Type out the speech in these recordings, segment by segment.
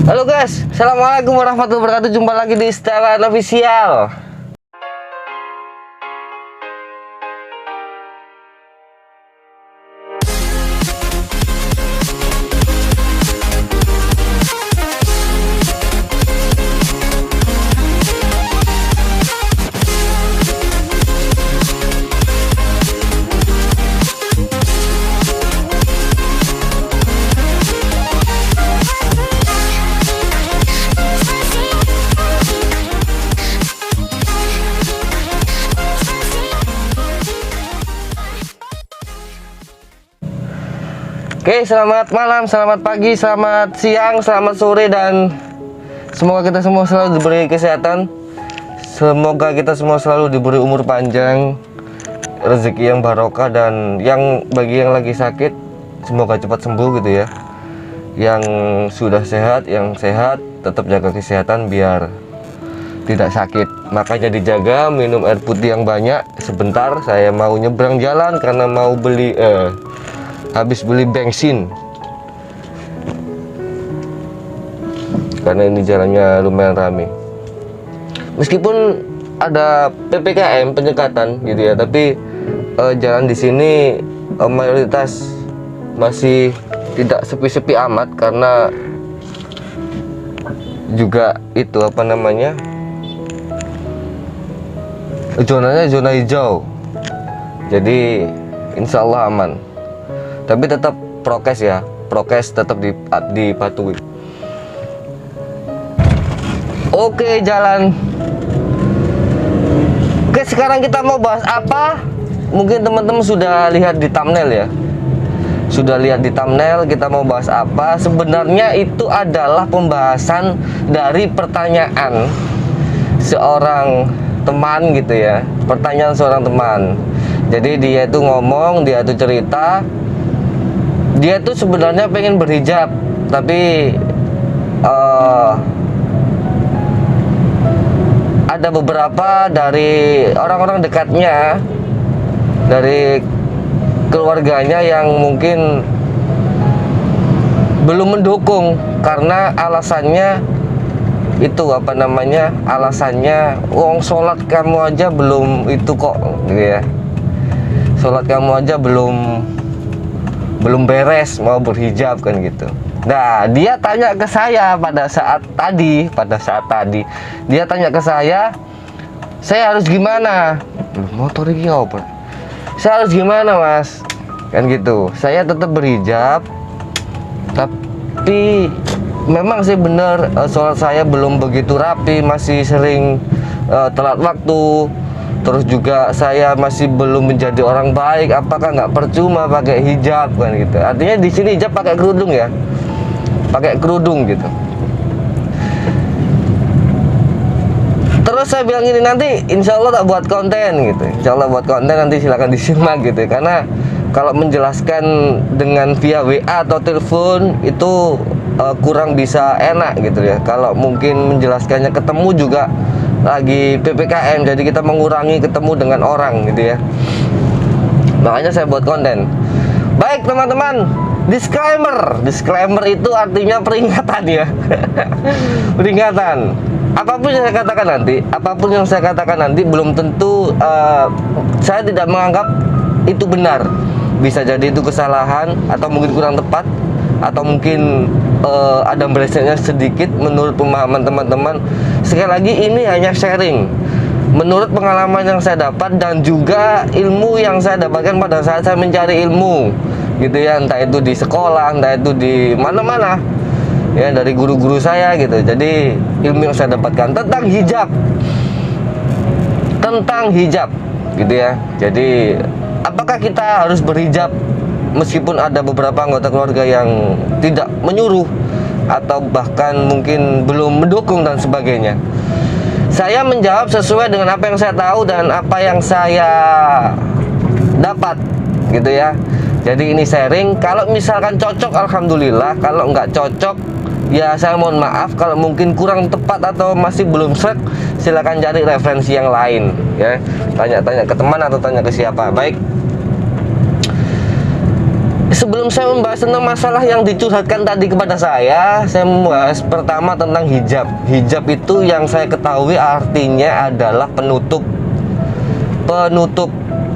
Halo guys, assalamualaikum warahmatullahi wabarakatuh. Jumpa lagi di Istilah Official. Oke, selamat malam, selamat pagi, selamat siang, selamat sore, dan semoga kita semua selalu diberi kesehatan. Semoga kita semua selalu diberi umur panjang, rezeki yang barokah, dan yang bagi yang lagi sakit semoga cepat sembuh gitu ya. Yang sudah sehat, yang sehat tetap jaga kesehatan biar tidak sakit. Makanya dijaga, minum air putih yang banyak. Sebentar saya mau nyebrang jalan karena mau habis beli bensin, karena ini jalannya lumayan ramai. Meskipun ada PPKM penyekatan gitu ya, tapi jalan di sini mayoritas masih tidak sepi-sepi amat, karena juga itu apa namanya, zonanya zona hijau, jadi insya Allah aman. Tapi tetap prokes ya, prokes tetap dipatuhi. Oke, jalan. Oke, sekarang kita mau bahas apa? Mungkin teman-teman sudah lihat di thumbnail ya. Sudah lihat di thumbnail, kita mau bahas apa? Sebenarnya itu adalah pembahasan dari pertanyaan seorang teman gitu ya. Pertanyaan seorang teman. Jadi dia itu ngomong, dia itu cerita, dia tuh sebenarnya pengen berhijab, tapi ada beberapa dari orang-orang dekatnya, dari keluarganya yang mungkin belum mendukung, karena alasannya itu apa namanya, alasannya wong sholat kamu aja belum itu kok gitu ya, sholat kamu aja belum beres mau berhijab kan gitu. Nah, dia tanya ke saya pada saat tadi dia tanya ke saya harus gimana? Motor ini apa? Saya harus gimana mas? Kan gitu. Saya tetap berhijab, tapi memang sih bener, sholat saya belum begitu rapi, masih sering telat waktu. Terus juga saya masih belum menjadi orang baik. Apakah nggak percuma pakai hijab kan gitu? Artinya di sini hijab pakai kerudung ya, pakai kerudung gitu. Terus saya bilang ini, nanti insya Allah tak buat konten gitu. Insya Allah buat konten, nanti silakan disimak gitu. Karena kalau menjelaskan dengan via WA atau telepon itu kurang bisa enak gitu ya. Kalau mungkin menjelaskannya ketemu juga lagi PPKM, jadi kita mengurangi ketemu dengan orang gitu ya. Makanya saya buat konten. Baik teman-teman, disclaimer itu artinya peringatan ya. Peringatan. Apapun yang saya katakan nanti belum tentu saya tidak menganggap itu benar. Bisa jadi itu kesalahan, atau mungkin kurang tepat, atau mungkin ada melesetnya sedikit menurut pemahaman teman-teman. Sekali lagi, ini hanya sharing menurut pengalaman yang saya dapat, dan juga ilmu yang saya dapatkan pada saat saya mencari ilmu gitu ya, entah itu di sekolah, entah itu di mana-mana ya, dari guru-guru saya gitu. Jadi ilmu yang saya dapatkan tentang hijab gitu ya. Jadi apakah kita harus berhijab meskipun ada beberapa anggota keluarga yang tidak menyuruh atau bahkan mungkin belum mendukung dan sebagainya? Saya menjawab sesuai dengan apa yang saya tahu dan apa yang saya dapat gitu ya. Jadi ini sharing, kalau misalkan cocok alhamdulillah, kalau nggak cocok ya saya mohon maaf. Kalau mungkin kurang tepat atau masih belum srek, silakan cari referensi yang lain ya. Tanya-tanya ke teman atau tanya ke siapa. Baik. Sebelum saya membahas tentang masalah yang dicurhatkan tadi kepada saya membahas pertama tentang hijab. Hijab itu yang saya ketahui artinya adalah penutup. Penutup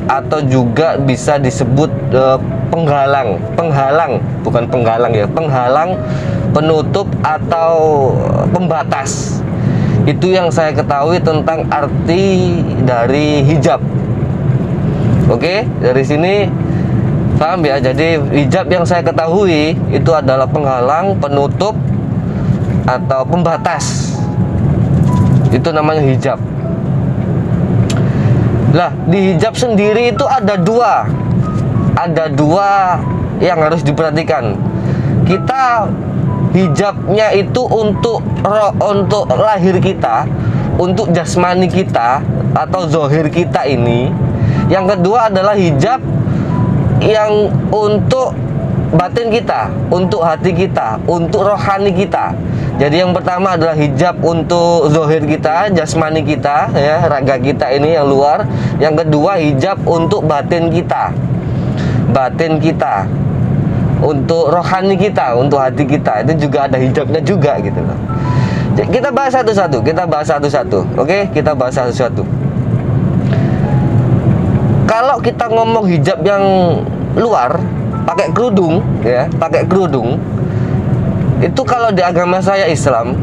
atau juga bisa disebut penghalang, bukan penggalang ya, penghalang, penutup atau pembatas. Itu yang saya ketahui tentang arti dari hijab. Oke, dari sini paham ya. Jadi hijab yang saya ketahui itu adalah penghalang, penutup atau pembatas. Itu namanya hijab. Lah, di hijab sendiri itu ada dua yang harus diperhatikan. Kita hijabnya itu untuk lahir kita, untuk jasmani kita atau zohir kita ini. Yang kedua adalah hijab yang untuk batin kita, untuk hati kita, untuk rohani kita. Jadi yang pertama adalah hijab untuk zohir kita, jasmani kita, ya, raga kita ini yang luar. Yang kedua hijab untuk batin kita, untuk rohani kita, untuk hati kita. Itu juga ada hijabnya juga gitu loh. Kita bahas satu-satu, oke? Kita bahas satu-satu. Kalau kita ngomong hijab yang luar, pakai kerudung, ya, itu kalau di agama saya Islam,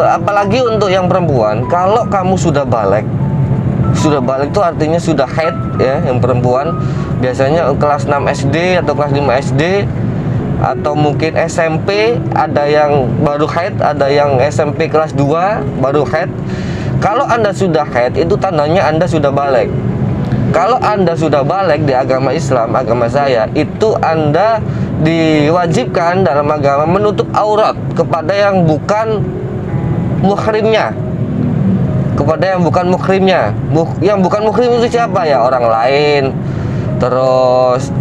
apalagi untuk yang perempuan, kalau kamu sudah balik itu artinya sudah haid, ya, yang perempuan biasanya kelas 6 SD atau kelas 5 SD atau mungkin SMP, ada yang baru haid, ada yang SMP kelas 2 baru haid. Kalau Anda sudah haid, itu tandanya Anda sudah balik. Kalau Anda sudah balik di agama Islam, agama saya, itu Anda diwajibkan dalam agama menutup aurat kepada yang bukan muhrimnya. Yang bukan muhrim itu siapa ya? Orang lain. Terus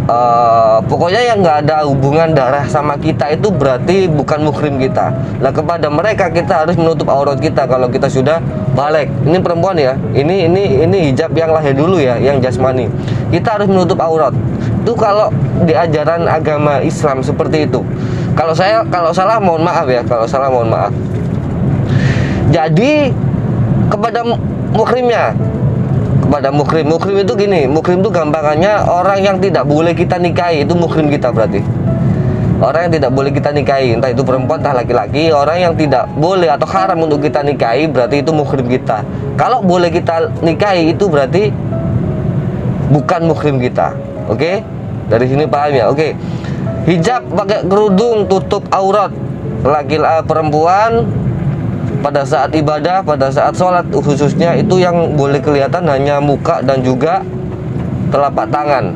pokoknya yang nggak ada hubungan darah sama kita itu berarti bukan muhrim kita. Nah, kepada mereka kita harus menutup aurat kita kalau kita sudah balik. Ini perempuan ya. Ini hijab yang lahir dulu ya, yang jasmani. Kita harus menutup aurat. Itu kalau di ajaran agama Islam seperti itu. Kalau salah mohon maaf ya, Jadi kepada muhrimnya, muhrim itu gini, muhrim itu gampangannya orang yang tidak boleh kita nikahi, itu muhrim kita berarti. Orang yang tidak boleh kita nikahi, entah itu perempuan entah laki-laki, orang yang tidak boleh atau haram untuk kita nikahi berarti itu muhrim kita. Kalau boleh kita nikahi itu berarti bukan muhrim kita. Oke? Dari sini paham ya? Oke. Hijab pakai kerudung tutup aurat laki-laki perempuan pada saat ibadah, pada saat sholat khususnya, itu yang boleh kelihatan hanya muka dan juga telapak tangan.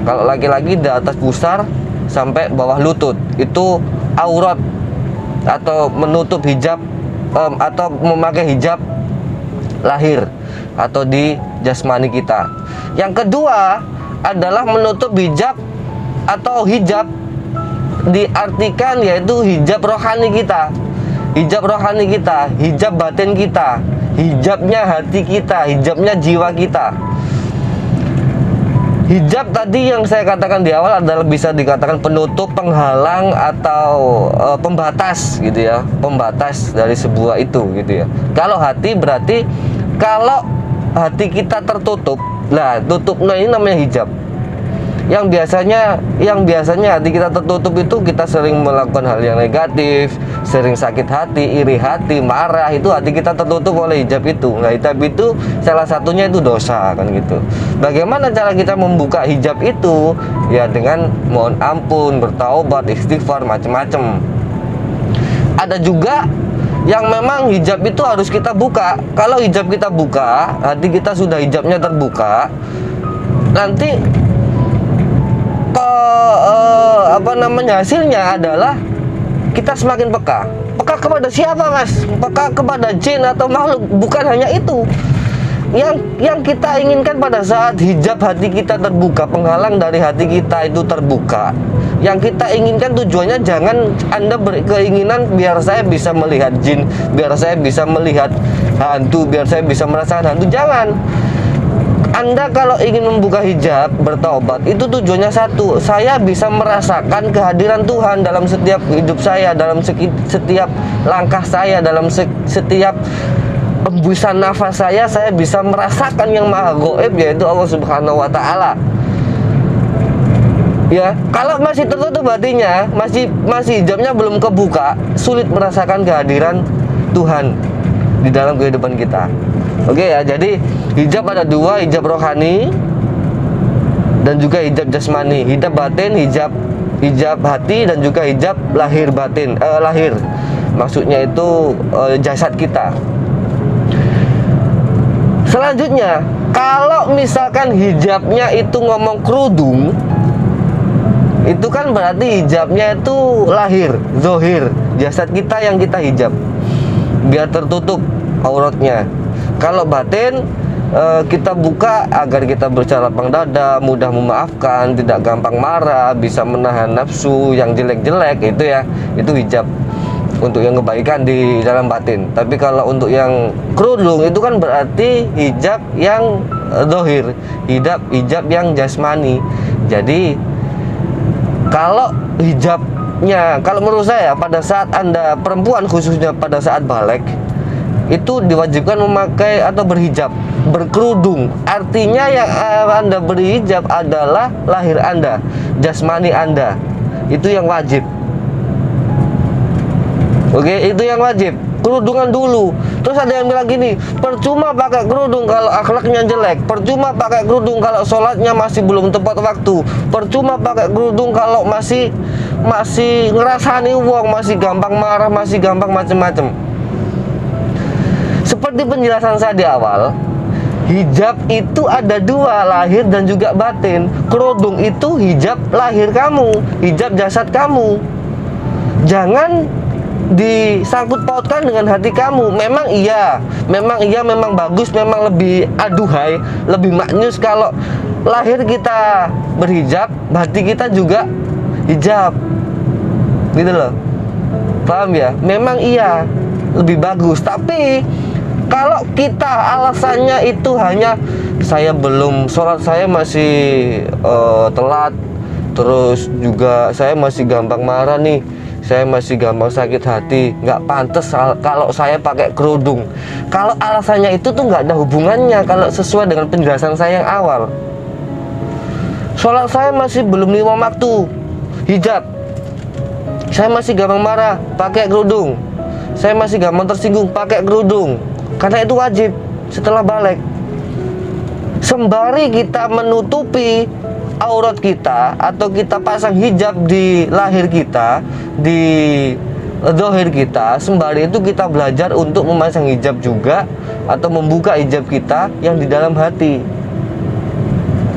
Kalau laki-laki di atas pusar sampai bawah lutut itu aurat atau menutup hijab atau memakai hijab lahir atau di jasmani kita. Yang kedua adalah menutup hijab atau hijab diartikan yaitu hijab rohani kita. Hijab rohani kita, hijab batin kita, hijabnya hati kita, hijabnya jiwa kita. Hijab tadi yang saya katakan di awal adalah bisa dikatakan penutup, penghalang atau pembatas gitu ya, pembatas dari sebuah itu gitu ya. Kalau hati berarti kalau hati kita tertutup, nah tutupnya ini namanya hijab. Yang biasanya hati kita tertutup itu kita sering melakukan hal yang negatif, sering sakit hati, iri hati, marah, itu hati kita tertutup oleh hijab itu. Nah, hijab itu salah satunya itu dosa kan gitu. Bagaimana cara kita membuka hijab itu? Ya dengan mohon ampun, bertaubat, istighfar, macam-macam. Ada juga yang memang hijab itu harus kita buka. Kalau hijab kita buka, hati kita sudah hijabnya terbuka, nanti hasilnya adalah kita semakin peka kepada siapa mas? Peka kepada jin atau makhluk. Bukan hanya itu yang kita inginkan pada saat hijab hati kita terbuka, penghalang dari hati kita itu terbuka. Yang kita inginkan tujuannya jangan Anda berkeinginan biar saya bisa melihat jin, biar saya bisa melihat hantu, biar saya bisa merasakan hantu. Jangan. Anda kalau ingin membuka hijab, bertobat, itu tujuannya satu. Saya bisa merasakan kehadiran Tuhan dalam setiap hidup saya, dalam setiap langkah saya, dalam setiap embusan nafas saya bisa merasakan yang maha gaib, yaitu Allah Subhanahu wa Ta'ala. Ya, kalau masih tertutup hatinya, masih hijabnya belum kebuka, sulit merasakan kehadiran Tuhan di dalam kehidupan kita. Oke ya, jadi hijab ada dua, hijab rohani dan juga hijab jasmani. Hijab batin, hijab hati, dan juga hijab lahir batin. Lahir, maksudnya itu jasad kita. Selanjutnya, kalau misalkan hijabnya itu ngomong kerudung, itu kan berarti hijabnya itu lahir, zohir, jasad kita yang kita hijab biar tertutup auratnya. Kalau batin, kita buka agar kita berbicara lapang dada, mudah memaafkan, tidak gampang marah, bisa menahan nafsu yang jelek-jelek, itu ya, itu hijab untuk yang kebaikan di dalam batin. Tapi kalau untuk yang kerudung, itu kan berarti hijab yang zahir, hijab yang jasmani. Jadi kalau hijabnya, kalau menurut saya, pada saat Anda perempuan, khususnya pada saat balik, itu diwajibkan memakai atau berhijab, berkerudung. Artinya yang Anda berhijab adalah lahir Anda, jasmani Anda. Itu yang wajib. Oke, itu yang wajib. Kerudungan dulu. Terus ada yang bilang gini, percuma pakai kerudung kalau akhlaknya jelek, percuma pakai kerudung kalau sholatnya masih belum tepat waktu, percuma pakai kerudung kalau masih ngerasani uang, masih gampang marah, masih gampang macem-macem. Seperti penjelasan saya di awal, hijab itu ada dua, lahir dan juga batin. Kerudung itu hijab lahir kamu, hijab jasad kamu. Jangan disangkut pautkan dengan hati kamu. Memang iya, memang bagus, memang lebih aduhai, lebih maknyus kalau lahir kita berhijab, hati kita juga hijab, gitu loh. Paham ya? Memang iya, lebih bagus. Tapi kalau kita alasannya itu hanya saya belum sholat, saya masih telat, terus juga saya masih gampang marah nih, saya masih gampang sakit hati, nggak pantas kalau saya pakai kerudung. Kalau alasannya itu tuh nggak ada hubungannya kalau sesuai dengan penjelasan saya yang awal. Sholat saya masih belum 5 waktu, hijab. Saya masih gampang marah, pakai kerudung. Saya masih gampang tersinggung, pakai kerudung. Karena itu wajib setelah balik. Sembari kita menutupi aurat kita atau kita pasang hijab di lahir kita, di zahir kita, sembari itu kita belajar untuk memasang hijab juga atau membuka hijab kita yang di dalam hati.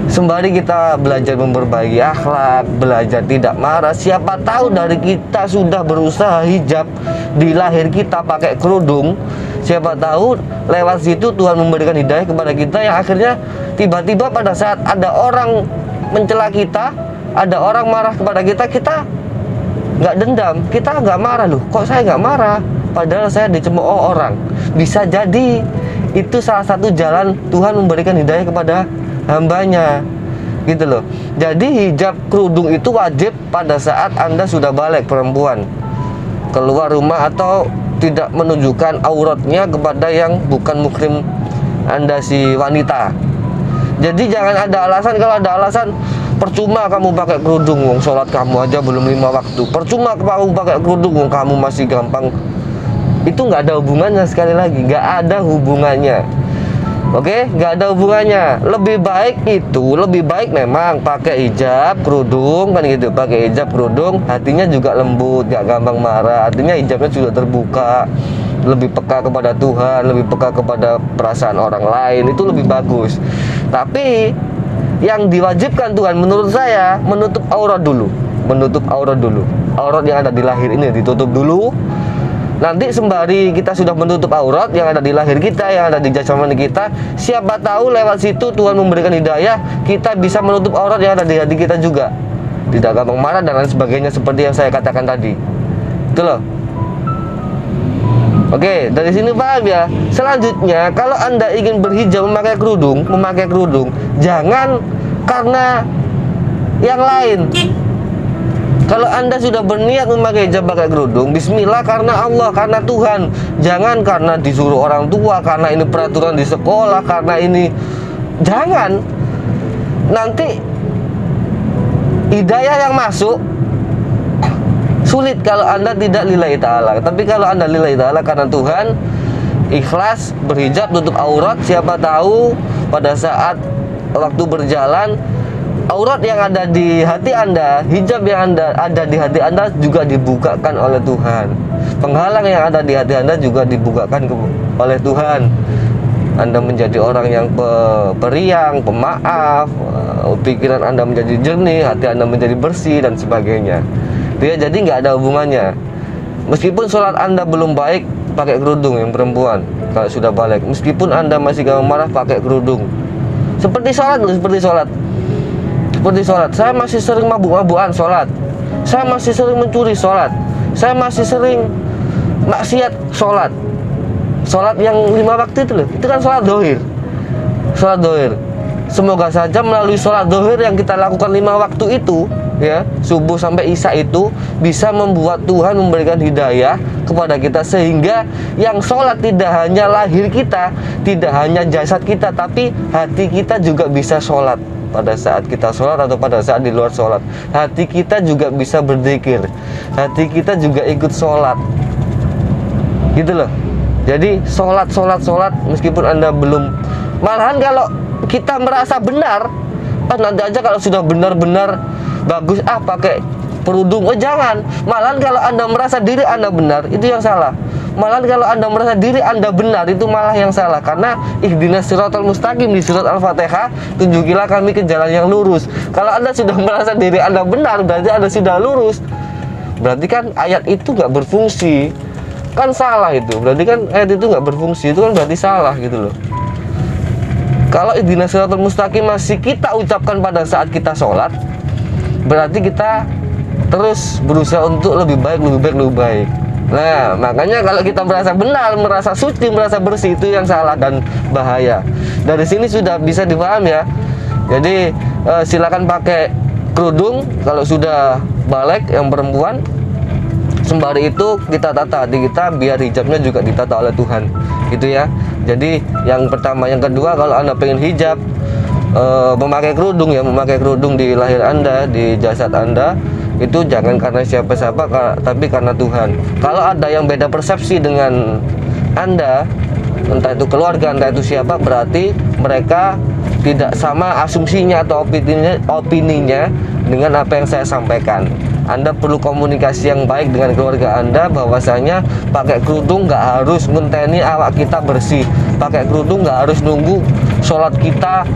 Sembari kita belajar memperbaiki akhlak, belajar tidak marah. Siapa tahu dari kita sudah berusaha hijab di lahir kita pakai kerudung, siapa tahu lewat situ Tuhan memberikan hidayah kepada kita, yang akhirnya tiba-tiba pada saat ada orang mencela kita, ada orang marah kepada kita, kita nggak dendam, kita nggak marah. Loh, kok saya nggak marah? Padahal saya dicemooh orang. Bisa jadi itu salah satu jalan Tuhan memberikan hidayah kepada hambanya, gitu loh. Jadi hijab kerudung itu wajib pada saat Anda sudah balik, perempuan, keluar rumah atau tidak menunjukkan auratnya kepada yang bukan muhrim Anda, si wanita. Jadi jangan ada alasan. Kalau ada alasan, percuma kamu pakai kerudung, wong sholat kamu aja belum 5 waktu, percuma kamu pakai kerudung, wong kamu masih gampang. Itu nggak ada hubungannya, sekali lagi nggak ada hubungannya. Oke, nggak ada hubungannya. Lebih baik memang pakai hijab kerudung, kan gitu. Pakai hijab kerudung, hatinya juga lembut, nggak gampang marah. Artinya hijabnya sudah terbuka, lebih peka kepada Tuhan, lebih peka kepada perasaan orang lain. Itu lebih bagus. Tapi yang diwajibkan Tuhan menurut saya menutup aurat dulu. Aurat yang ada di lahir ini ditutup dulu. Nanti sembari kita sudah menutup aurat yang ada di lahir kita, yang ada di jasmani kita, siapa tahu lewat situ Tuhan memberikan hidayah, kita bisa menutup aurat yang ada di hati kita juga, tidak gampang marah dan lain sebagainya, seperti yang saya katakan tadi. Itu loh. Oke, dari sini paham ya. Selanjutnya, kalau Anda ingin berhijab memakai kerudung, jangan karena yang lain. Kalau Anda sudah berniat memakai hijab pakai kerudung, bismillah karena Allah, karena Tuhan. Jangan karena disuruh orang tua, karena ini peraturan di sekolah, karena ini. Jangan. Nanti hidayah yang masuk sulit kalau Anda tidak lillahi ta'ala. Tapi kalau Anda lillahi ta'ala karena Tuhan, ikhlas, berhijab, tutup aurat, siapa tahu pada saat waktu berjalan, aurat yang ada di hati Anda, hijab yang ada di hati Anda juga dibukakan oleh Tuhan. Penghalang yang ada di hati Anda juga dibukakan oleh Tuhan. Anda menjadi orang yang periang, pemaaf, pikiran Anda menjadi jernih, hati Anda menjadi bersih, dan sebagainya. Jadi nggak ada hubungannya. Meskipun sholat Anda belum baik, pakai kerudung yang perempuan kalau sudah balik. Meskipun Anda masih gampang marah, pakai kerudung. Seperti sholat. Saya masih sering mabuk-mabukan sholat. Saya masih sering mencuri sholat. Saya masih sering maksiat sholat. Sholat yang 5 waktu itu loh, itu kan sholat dohir. Semoga saja melalui sholat dohir yang kita lakukan 5 waktu itu, ya, subuh sampai isya itu, bisa membuat Tuhan memberikan hidayah kepada kita, sehingga yang sholat tidak hanya lahir kita, tidak hanya jasad kita, tapi hati kita juga bisa sholat. Pada saat kita sholat atau pada saat di luar sholat, hati kita juga bisa berzikir, hati kita juga ikut sholat, gitu loh. Jadi sholat meskipun Anda belum, malahan kalau kita merasa benar, nanti aja kalau sudah benar-benar bagus pakai kerudung. Jangan. Malahan kalau Anda merasa diri Anda benar, itu yang salah. Malahan kalau Anda merasa diri Anda benar, itu malah yang salah. Karena ihdinas siratal mustaqim di surat Al-Fatihah, tunjukilah kami ke jalan yang lurus. Kalau Anda sudah merasa diri Anda benar, berarti Anda sudah lurus. Berarti kan ayat itu nggak berfungsi. Kan salah itu. Berarti kan ayat itu nggak berfungsi. Itu kan berarti salah gitu loh. Kalau ihdinas siratal mustaqim masih kita ucapkan pada saat kita sholat, berarti kita terus berusaha untuk lebih baik. Nah, makanya kalau kita merasa benar, merasa suci, merasa bersih, itu yang salah dan bahaya. Dari sini sudah bisa dipahami ya. Jadi silakan pakai kerudung kalau sudah balik yang perempuan. Sembari itu kita tata hati kita biar hijabnya juga ditata oleh Tuhan. Itu ya. Jadi yang pertama, yang kedua, kalau Anda pengen hijab, memakai kerudung di lahir Anda, di jasad Anda, itu jangan karena siapa-siapa, tapi karena Tuhan. Kalau ada yang beda persepsi dengan Anda, entah itu keluarga, entah itu siapa, berarti mereka tidak sama asumsinya atau opininya dengan apa yang saya sampaikan. Anda perlu komunikasi yang baik dengan keluarga Anda, bahwasanya pakai kerudung nggak harus ngenteni awak kita bersih, pakai kerudung nggak harus nunggu sholat kita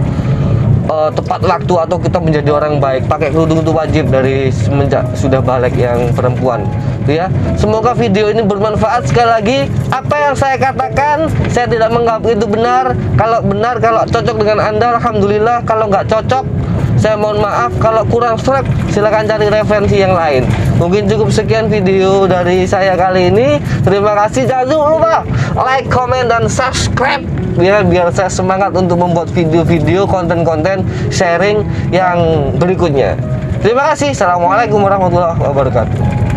tepat waktu atau kita menjadi orang baik. Pakai kerudung itu wajib dari semenjak sudah balik yang perempuan, itu ya. Semoga video ini bermanfaat. Sekali lagi, apa yang saya katakan saya tidak menganggap itu benar. Kalau cocok dengan Anda, alhamdulillah. Kalau nggak cocok, saya mohon maaf. Kalau kurang serap, silakan cari referensi yang lain. Mungkin cukup sekian video dari saya kali ini. Terima kasih. Jangan lupa like, comment, dan subscribe biar saya semangat untuk membuat video-video, konten-konten sharing yang berikutnya. Terima kasih. Assalamualaikum warahmatullahi wabarakatuh.